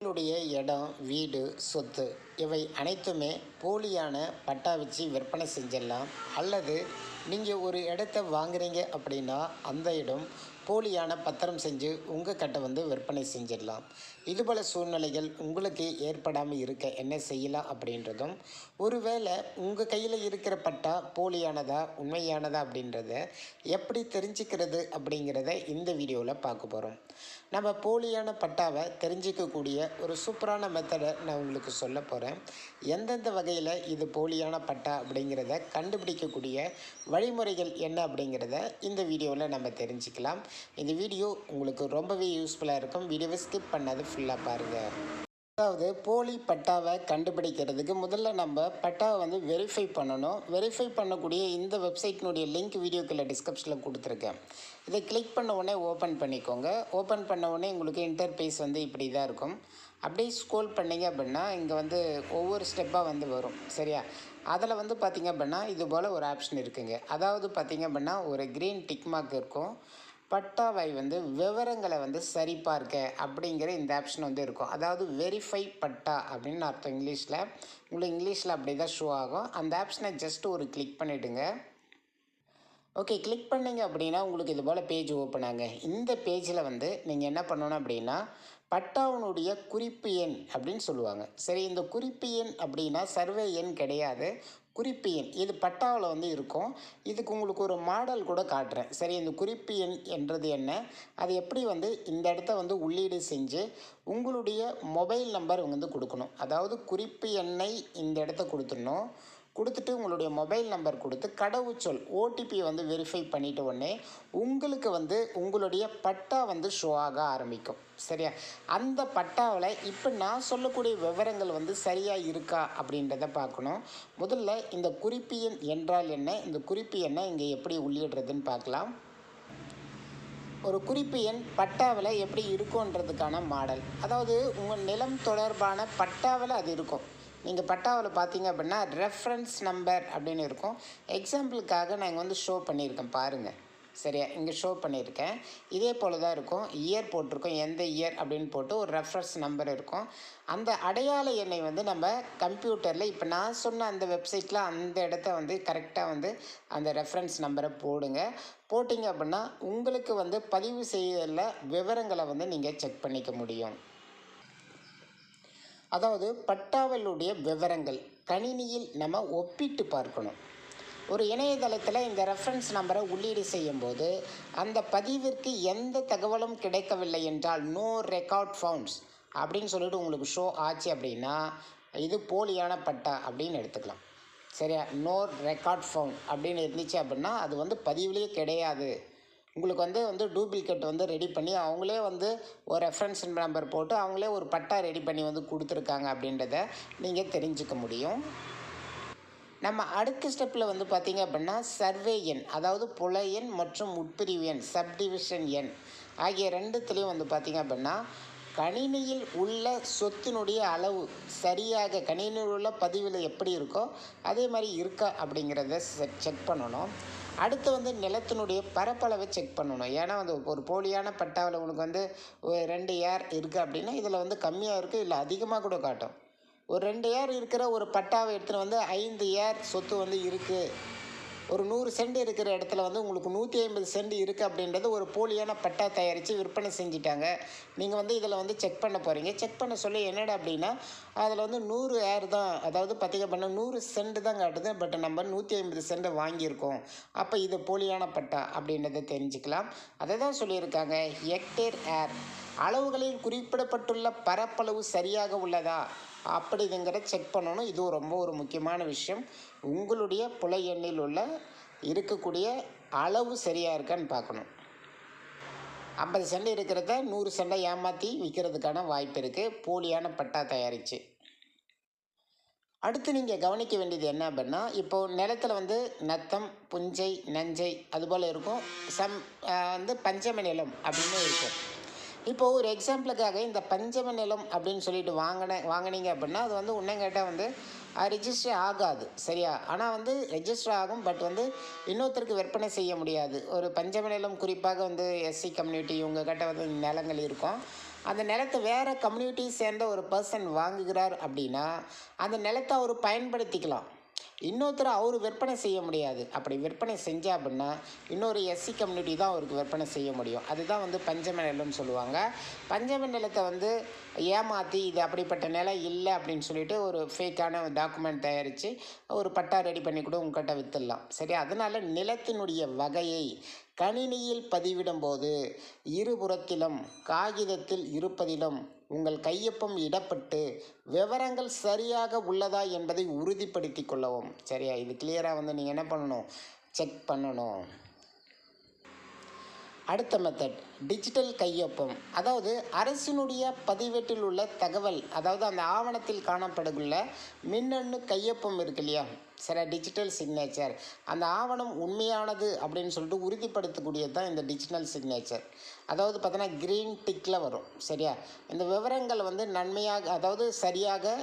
உங்களுடைய இடம், வீடு, சொத்து இவை அனைத்துமே போலியான பட்டா வச்சு விற்பனை செஞ்சிடலாம். அல்லது நீங்கள் ஒரு இடத்த வாங்குறீங்க அப்படின்னா அந்த இடம் போலியான பத்திரம் செஞ்சு உங்கள் கிட்ட வந்து விற்பனை செஞ்சிடலாம். இதுபோல் சூழ்நிலைகள் உங்களுக்கு ஏற்படாமல் இருக்க என்ன செய்யலாம் அப்படின்றதும், ஒருவேளை உங்கள் கையில் இருக்கிற பட்டா போலியானதா உண்மையானதா அப்படின்றத எப்படி தெரிஞ்சுக்கிறது அப்படிங்கிறத இந்த வீடியோவில் பார்க்க போகிறோம். நம்ம போலியான பட்டாவை தெரிஞ்சிக்கக்கூடிய ஒரு சூப்பரான மெத்தடை நான் உங்களுக்கு சொல்ல போகிறேன். எந்தெந்த வகையில் இது போலியான பட்டா அப்படிங்கிறத கண்டுபிடிக்கக்கூடிய வழிமுறைகள் என்ன அப்படிங்கிறத இந்த வீடியோவில் நம்ம தெரிஞ்சுக்கலாம். இந்த வீடியோ உங்களுக்கு ரொம்பவே யூஸ்ஃபுல்லாக இருக்கும். வீடியோவை ஸ்கிப் பண்ணாது ஃபுல்லாக பாருங்கள். அதாவது போலி பட்டாவை கண்டுபிடிக்கிறதுக்கு முதல்ல நம்ம பட்டாவை வந்து வெரிஃபை பண்ணணும். வெரிஃபை பண்ணக்கூடிய இந்த வெப்சைட்டினுடைய லிங்க் வீடியோக்குள்ள டிஸ்கிரிப்ஷனில் கொடுத்துருக்கேன். இதை கிளிக் பண்ண உடனே ஓப்பன் பண்ணிக்கோங்க. ஓப்பன் பண்ண உடனே உங்களுக்கு இன்டர்ஃபேஸ் வந்து இப்படி தான் இருக்கும். அப்படியே ஸ்க்ரோல் பண்ணிங்க அப்படின்னா இங்கே வந்து ஒவ்வொரு ஸ்டெப்பாக வந்து வரும். சரியா? அதில் வந்து பார்த்திங்க அப்படின்னா இது போல் ஒரு ஆப்ஷன் இருக்குங்க. அதாவது பார்த்திங்க அப்படின்னா ஒரு க்ரீன் டிக் மார்க் இருக்கும். பட்டாவை வந்து விவரங்களை வந்து சரிபார்க்க அப்படிங்கிற இந்த ஆப்ஷன் வந்து இருக்கும். அதாவது வெரிஃபை பட்டா அப்படின்னு அர்த்தம் இங்கிலீஷில். உங்களுக்கு இங்கிலீஷில் அப்படி தான் ஷோ ஆகும். அந்த ஆப்ஷனை ஜஸ்ட்டு ஒரு கிளிக் பண்ணிவிடுங்க. ஓகே, கிளிக் பண்ணிங்க அப்படின்னா உங்களுக்கு இது போல் பேஜ் ஓப்பன் ஆகுங்க. இந்த பேஜில் வந்து நீங்கள் என்ன பண்ணணும் அப்படின்னா பட்டாவினுடைய குறிப்பு எண் அப்படின்னு சொல்லுவாங்க. சரி, இந்த குறிப்பு எண் அப்படின்னா சர்வே எண் கிடையாது, குறிப்பு எண். இது பட்டாவில் வந்து இருக்கும். இதுக்கு உங்களுக்கு ஒரு மாடல் கூட காட்டுறேன். சரி, இந்த குறிப்பு எண் என்றது என்ன, அது எப்படி வந்து இந்த இடத்த வந்து உள்ளீடு செஞ்சு உங்களுடைய மொபைல் நம்பர் வந்து கொடுக்கணும். அதாவது குறிப்பு எண்ணை இந்த இடத்த கொடுத்துடணும். கொடுத்துட்டு உங்களுடைய மொபைல் நம்பர் கொடுத்து கடவுச்சொல் ஓடிபி வந்து வெரிஃபை பண்ணிட்ட உடனே உங்களுக்கு வந்து உங்களுடைய பட்டா வந்து ஷோ ஆக ஆரம்பிக்கும். சரியா? அந்த பட்டாவில் இப்போ நான் சொல்லக்கூடிய விவரங்கள் வந்து சரியாக இருக்கா அப்படின்றத பார்க்கணும். முதல்ல இந்த குறிப்பு எண் என்றால் என்ன, இந்த குறிப்பு எண்ணை இங்கே எப்படி உள்ளிடுறதுன்னு பார்க்கலாம். ஒரு குறிப்பு எண் பட்டாவில் எப்படி இருக்குன்றதுக்கான மாடல், அதாவது உங்கள் நிலம் தொடர்பான பட்டாவில் அது இருக்கும். நீங்கள் பட்டாவில் பார்த்தீங்க அப்படின்னா ரெஃபரன்ஸ் நம்பர் அப்படின்னு இருக்கும். எக்ஸாம்பிளுக்காக நான் இங்கே வந்து ஷோ பண்ணியிருக்கேன் பாருங்கள். சரியா? இங்கே ஷோ பண்ணியிருக்கேன். இதே போல் தான் இருக்கும். இயர் போட்டிருக்கோம், எந்த இயர் அப்படின்னு போட்டு ஒரு ரெஃபரன்ஸ் நம்பர் இருக்கும். அந்த அடையாள எண்ணை வந்து நம்ம கம்ப்யூட்டரில் இப்போ நான் சொன்ன அந்த வெப்சைட்டில் அந்த இடத்த வந்து கரெக்டாக வந்து அந்த ரெஃபரன்ஸ் நம்பரை போடுங்க. போட்டிங்க அப்படின்னா உங்களுக்கு வந்து பதிவு செய்யல விவரங்களை வந்து நீங்கள் செக் பண்ணிக்க முடியும். அதாவது பட்டாவிலுடைய விவரங்கள் கணினியில் நம்ம ஒப்பிட்டு பார்க்கணும். ஒரு இணையதளத்தில் இந்த ரெஃபரன்ஸ் நம்பரை உள்ளீடு செய்யும்போது அந்த பதிவிற்கு எந்த தகவலும் கிடைக்கவில்லை என்றால் நோ ரெக்கார்ட் ஃபவுண்ட்ஸ் அப்படின்னு சொல்லிட்டு உங்களுக்கு ஷோ ஆச்சு அப்படின்னா இது போலியான பட்டா அப்படின்னு எடுத்துக்கலாம். சரியா? நோ ரெக்கார்ட் ஃபவுண்ட் அப்படின்னு இருந்துச்சு அப்படின்னா அது வந்து பதிவுலேயே கிடையாது. உங்களுக்கு வந்து டூப்ளிகேட் வந்து ரெடி பண்ணி அவங்களே வந்து ஒரு ரெஃபரன்ஸ் நம்பர் போட்டு அவங்களே ஒரு பட்டா ரெடி பண்ணி வந்து கொடுத்துருக்காங்க அப்படின்றத நீங்கள் தெரிஞ்சுக்க முடியும். நம்ம அடுத்த ஸ்டெப்பில் வந்து பார்த்திங்க அப்படின்னா சர்வே எண், அதாவது புல எண் மற்றும் உட்பிரிவு எண் சப்டிவிஷன் எண் ஆகிய ரெண்டுத்துலேயும் வந்து பார்த்திங்க அப்படின்னா கணினியில் உள்ள சொத்தினுடைய அளவு சரியாக கணினியில் உள்ள பதிவில் எப்படி இருக்கோ அதே மாதிரி இருக்கா அப்படிங்கிறத செக் பண்ணணும். அடுத்து வந்து நிலத்தினுடைய பரப்பளவை செக் பண்ணணும். ஏன்னா வந்து ஒரு போலியான பட்டாவில் உனக்கு வந்து ஒரு 2 ஏர் இருக்குது அப்படின்னா இதில் வந்து கம்மியாக இருக்குது, இல்லை அதிகமாக கூட காட்டும். ஒரு 2 ஏர் இருக்கிற ஒரு பட்டாவை எடுத்துகிட்டு வந்து 5 ஏர் சொத்து வந்து இருக்குது, ஒரு 100 சென்ட் இருக்கிற இடத்துல வந்து உங்களுக்கு 150 சென்ட் இருக்குது அப்படின்றது ஒரு போலியான பட்டா தயாரித்து விற்பனை செஞ்சுட்டாங்க. நீங்கள் வந்து இதில் வந்து செக் பண்ண போகிறீங்க. செக் பண்ண சொல்லி என்னடா அப்படின்னா அதில் வந்து 100 ஏர் தான், அதாவது பார்த்திங்க அப்படின்னா 100 சென்ட் தான் காட்டுது, பட் நம்ம 150 சென்ட் வாங்கியிருக்கோம். அப்போ இது போலியான பட்டா அப்படின்றத தெரிஞ்சுக்கலாம். அதை தான் சொல்லியிருக்காங்க ஹெக்டேர் ஏர். அளவுகளில் குறிப்பிடப்பட்டுள்ள பரப்பளவு சரியாக உள்ளதா அப்படிங்கிற செக் பண்ணணும். இது ரொம்ப ஒரு முக்கியமான விஷயம். உங்களுடைய புல எண்ணில் உள்ள இருக்கக்கூடிய அளவு சரியாக இருக்கான்னு பார்க்கணும். 50 சென்ட் இருக்கிறத 100 சென்டை ஏமாற்றி விற்கிறதுக்கான வாய்ப்பு இருக்குது போலியான பட்டா தயாரித்து. அடுத்து நீங்கள் கவனிக்க வேண்டியது என்ன அப்படின்னா இப்போது நிலத்தில் வந்து நத்தம், புஞ்சை, நஞ்சை அதுபோல் இருக்கும். வந்து பஞ்சம நிலம் அப்படின்னு இருக்கும். இப்போது ஒரு எக்ஸாம்பிளுக்காக இந்த பஞ்சம நிலம் அப்படின்னு சொல்லிட்டு வாங்கினீங்க அப்படின்னா அது வந்து இன்னும் கேட்டால் வந்து ரிஜிஸ்டர் ஆகாது. சரியா? ஆனால் வந்து ரெஜிஸ்டர் ஆகும், பட் வந்து இன்னொருத்தருக்கு விற்பனை செய்ய முடியாது. ஒரு பஞ்சம நிலம் குறிப்பாக வந்து எஸ்சி கம்யூனிட்டி இவங்க கிட்ட வந்து நிலங்கள் இருக்கும். அந்த நிலத்தை வேறு கம்யூனிட்டியை சேர்ந்த ஒரு பர்சன் வாங்குகிறார் அப்படின்னா அந்த நிலத்தை அவர் பயன்படுத்திக்கலாம். இன்னொருத்தர் அவர் விற்பனை செய்ய முடியாது. அப்படி விற்பனை செஞ்சா அப்படின்னா இன்னொரு எஸ்சி கம்யூனிட்டி தான் அவருக்கு விற்பனை செய்ய முடியும். அதுதான் வந்து பஞ்சம நிலம்னு சொல்லுவாங்க. பஞ்சம நிலத்தை வந்து ஏமாற்றி இது அப்படிப்பட்ட நிலம் இல்லை அப்படின்னு சொல்லிட்டு ஒரு ஃபேக்கான டாக்குமெண்ட் தயாரித்து ஒரு பட்டா ரெடி பண்ணி கூட உங்கள்கிட்ட விற்றுடலாம். சரி, அதனால் நிலத்தினுடைய வகையை கணினியில் பதிவிடும்போது இருபுறத்திலும் காகிதத்தில் இருப்பதிலும் உங்கள் கையொப்பம் இடப்பட்டு விவரங்கள் சரியாக உள்ளதா என்பதை உறுதிப்படுத்தி கொள்ளவும். சரியா, இது கிளியராக வந்து நீங்கள் என்ன பண்ணணும், செக் பண்ணணும். அடுத்த மெத்தட் டிஜிட்டல் கையொப்பம். அதாவது அரசினுடைய பதிவேட்டில் உள்ள தகவல், அதாவது அந்த ஆவணத்தில் காணப்படுகின்ற மின்னணு கையொப்பம் இருக்கு இல்லையா, சரி, டிஜிட்டல் சிக்னேச்சர். அந்த ஆவணம் உண்மையானது அப்படின்னு சொல்லிட்டு உறுதிப்படுத்தக்கூடியது தான் இந்த டிஜிட்டல் சிக்னேச்சர். அதாவது பார்த்தோன்னா க்ரீன் டிக்கில் வரும். சரியா, இந்த விவரங்கள் வந்து நன்மையாக, அதாவது சரியாக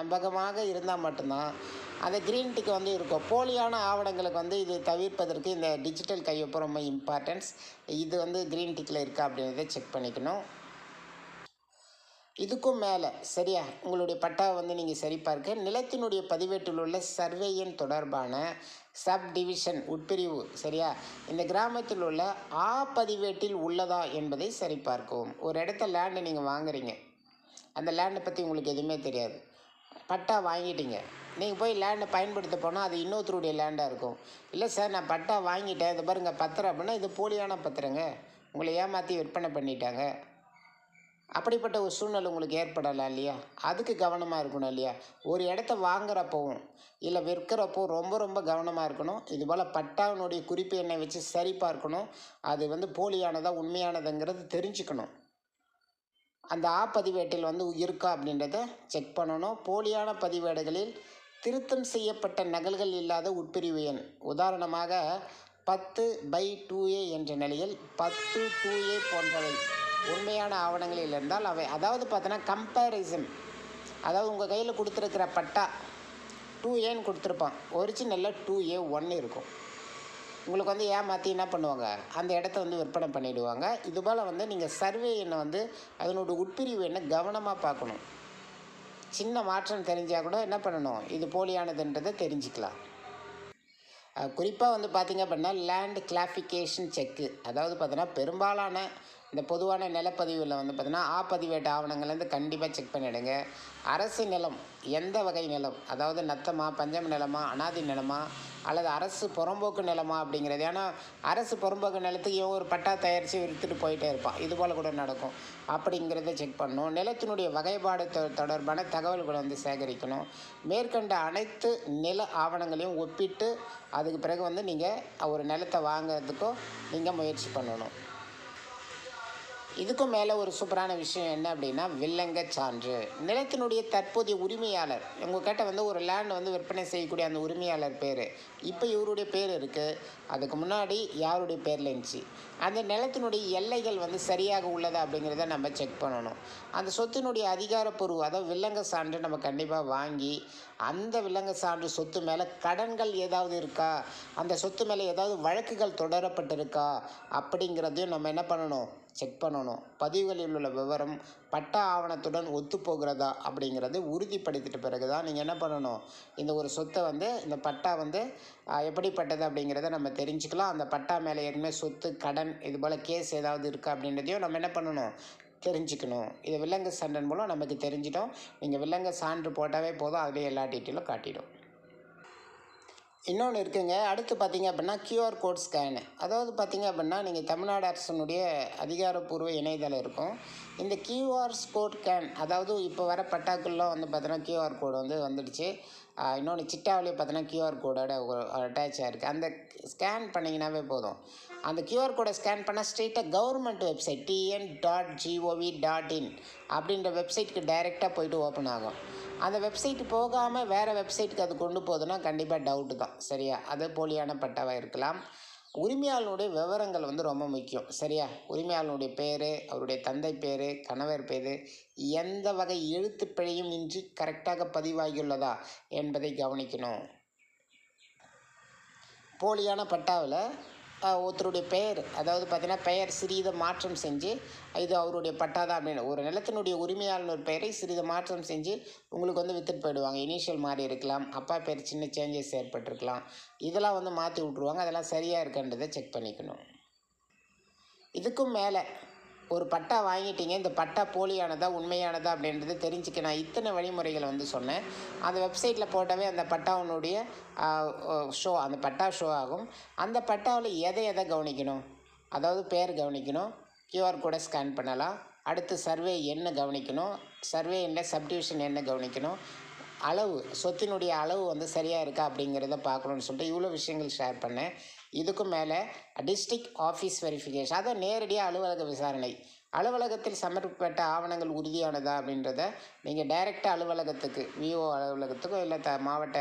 நம்பகமாக இருந்தால் மட்டும்தான் அந்த க்ரீன் டிக் வந்து இருக்கும். போலியான ஆவணங்களுக்கு வந்து இது தவிர்ப்பதற்கு இந்த டிஜிட்டல் கையொப்பம் ரொம்ப இம்பார்ட்டன்ஸ். இது வந்து க்ரீன் டிக்கில் இருக்கா அப்படின்றத செக் பண்ணிக்கணும். இதுக்கும் மேலே சரியா உங்களுடைய பட்டாவை வந்து நீங்கள் சரிபார்க்க நிலத்தினுடைய பதிவேட்டில் உள்ள சர்வே எண் தொடர்பான சப் டிவிஷன் உட்பிரிவு, சரியா, இந்த கிராமத்தில் உள்ள பதிவேட்டில் உள்ளதா என்பதை சரிபார்க்கவும். ஒரு இடத்த லேண்டு நீங்கள் வாங்குறீங்க, அந்த லேண்டை பற்றி உங்களுக்கு எதுவுமே தெரியாது, பட்டா வாங்கிட்டீங்க, நீங்கள் போய் லேண்டை பயன்படுத்த போனால் அது இன்னொருத்தருடைய லேண்டாக இருக்கும். இல்லை சார், நான் பட்டா வாங்கிட்டேன், இது பாருங்க பத்திரம் அப்படின்னா இது போலியான பத்திரங்க, உங்களை ஏமாற்றி விற்பனை பண்ணிட்டாங்க. அப்படிப்பட்ட ஒரு சூழ்நிலை உங்களுக்கு ஏற்படலாம் இல்லையா, அதுக்கு கவனமாக இருக்கணும் இல்லையா. ஒரு இடத்த வாங்குறப்பவும் இல்லை விற்கிறப்போ ரொம்ப ரொம்ப கவனமாக இருக்கணும். இதுபோல் பட்டாவினுடைய குறிப்பு எண்ணை வச்சு சரி பார்க்கணும். அது வந்து போலியானதா உண்மையானதுங்கிறது தெரிஞ்சுக்கணும். அந்த பதிவேட்டில் வந்து இருக்கா அப்படின்றத செக் பண்ணணும். போலியான பதிவேடுகளில் திருத்தம் செய்யப்பட்ட நகல்கள் இல்லாத உட்பிரிவு எண், உதாரணமாக 10/2A என்ற நிலையில் 10/2A போன்றவை உண்மையான ஆவணங்களில் இருந்தால் அவை, அதாவது பார்த்தோன்னா கம்பேரிசன், அதாவது உங்கள் கையில் கொடுத்துருக்கிற பட்டா 2Aன்னு கொடுத்துருப்பான், ஒரிஜினலில் 2A1 இருக்கும். உங்களுக்கு வந்து ஏமாற்றி என்ன பண்ணுவாங்க, அந்த இடத்த வந்து விற்பனை பண்ணிவிடுவாங்க. இதுபோல் வந்து நீங்கள் சர்வே எண்ணை வந்து அதனோட உட்பிரிவு எண்ணை கவனமாக பார்க்கணும். சின்ன மாற்றம் தெரிஞ்சால் கூட என்ன பண்ணணும், இது போலியானதுன்றதை தெரிஞ்சுக்கலாம். குறிப்பாக வந்து பார்த்திங்க அப்படின்னா லேண்ட் கிளாசிஃபிகேஷன் செக்கு, அதாவது பார்த்தோன்னா பெரும்பாலான இந்த பொதுவான நிலப்பதிவில் வந்து பார்த்தீங்கன்னா பதிவேட்டு ஆவணங்கள்லேருந்து கண்டிப்பாக செக் பண்ணிவிடுங்க. அரசு நிலம் எந்த வகை நிலம், அதாவது நத்தமா, பஞ்சம நிலமா, அனாதி நிலமா, அல்லது அரசு புறம்போக்கு நிலமா அப்படிங்கிறது. ஏன்னா அரசு புறம்போக்கு நிலத்துக்கு இவன் ஒரு பட்டா தயாரித்து விற்றுட்டு போயிட்டே இருப்பான், இது போல் கூட நடக்கும். அப்படிங்கிறத செக் பண்ணணும். நிலத்தினுடைய வகைப்பாடு தொடர்பான தகவல்களை வந்து சேகரிக்கணும். மேற்கண்ட அனைத்து நில ஆவணங்களையும் ஒப்பிட்டு அதுக்கு பிறகு வந்து நீங்கள் ஒரு நிலத்தை வாங்கிறதுக்கோ நீங்கள் முயற்சி பண்ணணும். இதுக்கும் மேலே ஒரு சூப்பரான விஷயம் என்ன அப்படின்னா வில்லங்க சான்று. நிலத்தினுடைய தற்போதைய உரிமையாளர், உங்கள்கிட்ட வந்து ஒரு லேண்ட் வந்து விற்பனை செய்யக்கூடிய அந்த உரிமையாளர் பேர், இப்போ இவருடைய பேர் இருக்குது, அதுக்கு முன்னாடி யாருடைய பேரில் இருந்துச்சு, அந்த நிலத்தினுடைய எல்லைகள் வந்து சரியாக உள்ளதா அப்படிங்கிறத நம்ம செக் பண்ணணும். அந்த சொத்தினுடைய அதிகாரப்பூர்வ, அதாவது வில்லங்க சான்று நம்ம கண்டிப்பாக வாங்கி அந்த வில்லங்க சான்று சொத்து மேலே கடன்கள் ஏதாவது இருக்கா, அந்த சொத்து மேலே ஏதாவது வழக்குகள் தொடரப்பட்டிருக்கா அப்படிங்கிறதையும் நம்ம என்ன பண்ணணும், செக் பண்ணணும். பதிவுகளில் உள்ள விவரம் பட்டா ஆவணத்துடன் ஒத்துப்போகிறதா அப்படிங்கிறது உறுதிப்படுத்திட்ட பிறகு தான் நீங்கள் என்ன பண்ணணும், இந்த ஒரு சொத்தை வந்து இந்த பட்டா வந்து எப்படிப்பட்டது அப்படிங்கிறத நம்ம தெரிஞ்சுக்கலாம். அந்த பட்டா மேலே ஏற்கனவே சொத்து கடன் இது போல் கேஸ் ஏதாவது இருக்கா அப்படின்றதையும் நம்ம என்ன பண்ணணும், தெரிஞ்சுக்கணும். இது வில்லங்க சான்றன் மூலம் நமக்கு தெரிஞ்சிட்டோம். நீங்கள் வில்லங்க சான்று போட்டாவே போதும், அதிலே எல்லா டீட்டெயிலும் காட்டிடும். இன்னொன்று இருக்குங்க. அடுத்து பார்த்திங்க அப்படின்னா QR கோட் ஸ்கேனு. அதாவது பார்த்திங்க அப்படின்னா நீங்கள் தமிழ்நாடு அரசினுடைய அதிகாரப்பூர்வ இணையதளம் இருக்கும். இந்த QR கோட் ஸ்கேன், அதாவது இப்போ வர பட்டாக்கள்லாம் வந்து பார்த்தோன்னா QR கோடு வந்து வந்துடுச்சு. இன்னொன்று சிட்டாவிலே பார்த்தோன்னா QR கோடோட அட்டாச் ஆகிருக்கு. அந்த ஸ்கேன் பண்ணிங்கனாவே போதும். அந்த QR கோடை ஸ்கேன் பண்ணால் ஸ்ட்ரெயிட்டாக கவர்மெண்ட் வெப்சைட் tn.gov.in அப்படின்ற வெப்சைட்டுக்கு டைரெக்டாக போய்ட்டு ஓப்பன் ஆகும். அந்த வெப்சைட்டு போகாமல் வேறு வெப்சைட்டுக்கு அது கொண்டு போகுதுன்னா கண்டிப்பாக டவுட்டு தான், சரியா, அது போலியான பட்டாவாக இருக்கலாம். உரிமையாளனுடைய விவரங்கள் வந்து ரொம்ப முக்கியம், சரியா. உரிமையாளனுடைய பேர், அவருடைய தந்தை பேர், கணவர் பேர் எந்த வகை எழுத்து பிழையும் இன்றி கரெக்டாக பதிவாகியுள்ளதா என்பதை கவனிக்கணும். போலியான பட்டாவில் ஒருத்தருடைய பெயர், அதாவது பார்த்தீங்கன்னா பெயர் சிறிது மாற்றம் செஞ்சு இது அவருடைய பட்டா தான் அப்படின்னு ஒரு நிலத்தினுடைய உரிமையாளர் பெயரை சிறிது மாற்றம் செஞ்சு உங்களுக்கு வந்து வித்துட்டு போயிடுவாங்க. இனிஷியல் மாறி இருக்கலாம், அப்பா பேர் சின்ன சேஞ்சஸ் ஏற்பட்டிருக்கலாம். இதெல்லாம் வந்து மாற்றி விட்ருவாங்க. அதெல்லாம் சரியாக இருக்கின்றதை செக் பண்ணிக்கணும். இதுக்கும் மேலே ஒரு பட்டா வாங்கிட்டீங்க, இந்த பட்டா போலியானதா உண்மையானதா அப்படின்றது தெரிஞ்சுக்க நான் இத்தனை வழிமுறைகளை வந்து சொன்னேன். அந்த வெப்சைட்டில் போட்டாவே அந்த பட்டாவினுடைய அந்த பட்டா ஷோ ஆகும். அந்த பட்டாவில் எதை கவனிக்கணும், அதாவது பேர் கவனிக்கணும், கியூஆர் கோடை ஸ்கேன் பண்ணலாம். அடுத்து சர்வே எண்ண கவனிக்கணும், சர்வே எண்ண சப்டிவிஷன் எண்ண கவனிக்கணும், அளவு சொத்தினுடைய அளவு வந்து சரியாக இருக்கா அப்படிங்கிறத பார்க்கணுன்னு சொல்லிட்டு இவ்வளோ விஷயங்கள் ஷேர் பண்ணேன். இதுக்கும் மேலே டிஸ்ட்ரிக்ட் ஆஃபீஸ் வெரிஃபிகேஷன், அதை நேரடியாக அலுவலக விசாரணை, அலுவலகத்தில் சமர்ப்பிக்கப்பட்ட ஆவணங்கள் உறுதியானதா அப்படின்றத நீங்கள் டைரெக்டாக அலுவலகத்துக்கு விஓ அலுவலகத்துக்கோ இல்லை மாவட்ட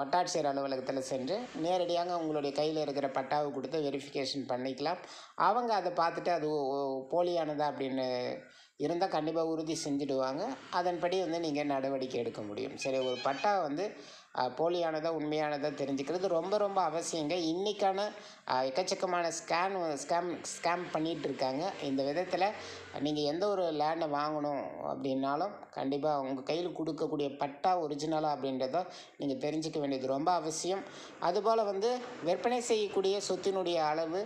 வட்டாட்சியர் அலுவலகத்தில் சென்று நேரடியாக உங்களுடைய கையில் இருக்கிற பட்டாவை கொடுத்து வெரிஃபிகேஷன் பண்ணிக்கலாம். அவங்க அதை பார்த்துட்டு அது போலியானதா அப்படின்னு இருந்தால் கண்டிப்பாக உறுதி செஞ்சுடுவாங்க. அதன்படி வந்து நீங்கள் நடவடிக்கை எடுக்க முடியும். சரி, ஒரு பட்டா வந்து போலியானதா உண்மையானதா தெரிஞ்சுக்கிறது ரொம்ப ரொம்ப அவசியங்க. இன்றைக்கான எக்கச்சக்கமான ஸ்கேம் பண்ணிகிட்டு இருக்காங்க. இந்த விதத்தில் நீங்கள் எந்த ஒரு லேண்டை வாங்கணும் அப்படின்னாலும் கண்டிப்பாக உங்கள் கையில் கொடுக்கக்கூடிய பட்டா ஒரிஜினலாக அப்படின்றத நீங்கள் தெரிஞ்சிக்க வேண்டியது ரொம்ப அவசியம். அதுபோல் வந்து விற்பனை செய்யக்கூடிய சொத்தினுடைய அளவு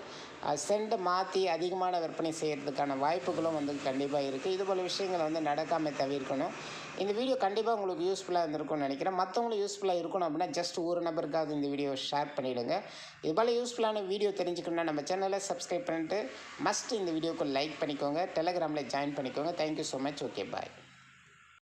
சென்ட் மாற்றி அதிகமான விற்பனை செய்கிறதுக்கான வாய்ப்புகளும் வந்து கண்டிப்பாக இருக்குது. இதுபோல் விஷயங்களை வந்து நடக்காமல் தவிர்க்கணும். இந்த வீடியோ கண்டிப்பாக உங்களுக்கு யூஸ்ஃபுல்லாக இருந்திருக்கும்னு நினைக்கிறேன். மற்றவங்களும் யூஸ்ஃபுல்லாக இருக்கணும் அப்படின்னா ஜஸ்ட் ஒரு நபருக்காவது இந்த வீடியோ ஷேர் பண்ணிவிடுங்க. இதுபோல் யூஸ்ஃபுல்லான வீடியோ தெரிஞ்சுக்கணுன்னா நம்ம சேனலை சப்ஸ்கிரைப் பண்ணிட்டு மஸ்ட் இந்த வீடியோக்கு லைக் பண்ணிக்கோங்க. டெலகிராமில் ஜாயின் பண்ணிக்கோங்க. Thank you so much. ஓகே, பாய்.